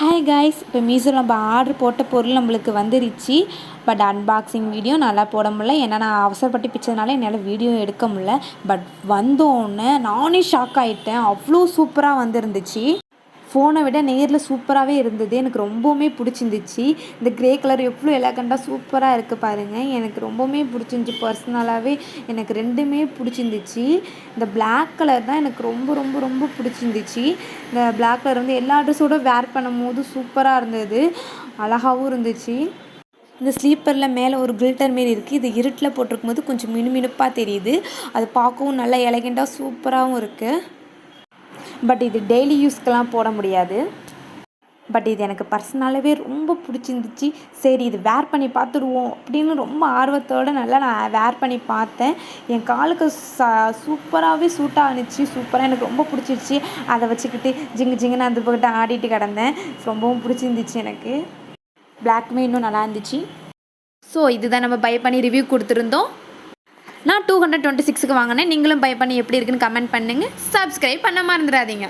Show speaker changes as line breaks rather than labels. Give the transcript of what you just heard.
Hi guys, இப்போ மீஷோவில் நம்ம ஆர்டர் போட்ட பொருள் நம்மளுக்கு வந்துருச்சு. பட் அன்பாக்சிங் வீடியோ நல்லா போட முடியல, ஏன்னா நான் அவசரப்பட்டு பிச்சதுனால என்னால் வீடியோ எடுக்க முடியல. பட் வந்தோடனே நானே ஷாக் ஆகிட்டேன். அவ்வளோ சூப்பராக வந்துருந்துச்சு. ஃபோனை விட நேரில் சூப்பராகவே இருந்தது. எனக்கு ரொம்பவுமே பிடிச்சிருந்துச்சு. இந்த க்ரே கலர் எவ்வளோ எலகண்ட்டாக சூப்பராக இருக்குது பாருங்கள். எனக்கு ரொம்பவுமே பிடிச்சிருந்துச்சி. பர்சனலாகவே எனக்கு ரெண்டுமே பிடிச்சிருந்துச்சி. இந்த பிளாக் கலர் தான் எனக்கு ரொம்ப ரொம்ப ரொம்ப பிடிச்சிருந்துச்சி. இந்த பிளாக் கலர் வந்து எல்லா ட்ரெஸ்ஸோடு வேர் பண்ணும்போது சூப்பராக இருந்தது, அழகாகவும் இருந்துச்சு. இந்த ஸ்லீப்பரில் மேலே ஒரு கில்டர் மாரி இருக்குது. இது இருட்டில் போட்டிருக்கும் போது கொஞ்சம் மினுமினுப்பாக தெரியுது. அது பார்க்கவும் நல்லா எலகண்ட்டாக சூப்பராகவும் இருக்குது. பட் இது டெய்லி யூஸ்க்கெலாம் போட முடியாது. பட் இது எனக்கு பர்சனலாகவே ரொம்ப பிடிச்சிருந்துச்சி. சரி, இது வேர் பண்ணி பார்த்துடுவோம் அப்படின்னு ரொம்ப ஆர்வத்தோடு நல்லா நான் வேர் பண்ணி பார்த்தேன். என் காலுக்கு சூப்பராகவே சூட்டாக இருந்துச்சு. சூப்பராக எனக்கு ரொம்ப பிடிச்சிருச்சு. அதை வச்சுக்கிட்டு ஜிங்கு ஜிங்குன்னு அந்த பக்கத்தை ஆடிட்டு கிடந்தேன். ரொம்பவும் பிடிச்சிருந்துச்சு எனக்கு. பிளாக்குமே இன்னும் நல்லா இருந்துச்சு. ஸோ இதுதான் நம்ம பை பண்ணி ரிவ்யூ கொடுத்துருந்தோம். நான் 226க்கு வாங்கினேன். நீங்களும் பை பண்ணி எப்படி இருக்குன்னு கமெண்ட் பண்ணுங்கள். சப்ஸ்கிரைப் பண்ண மறந்துடாதீங்க.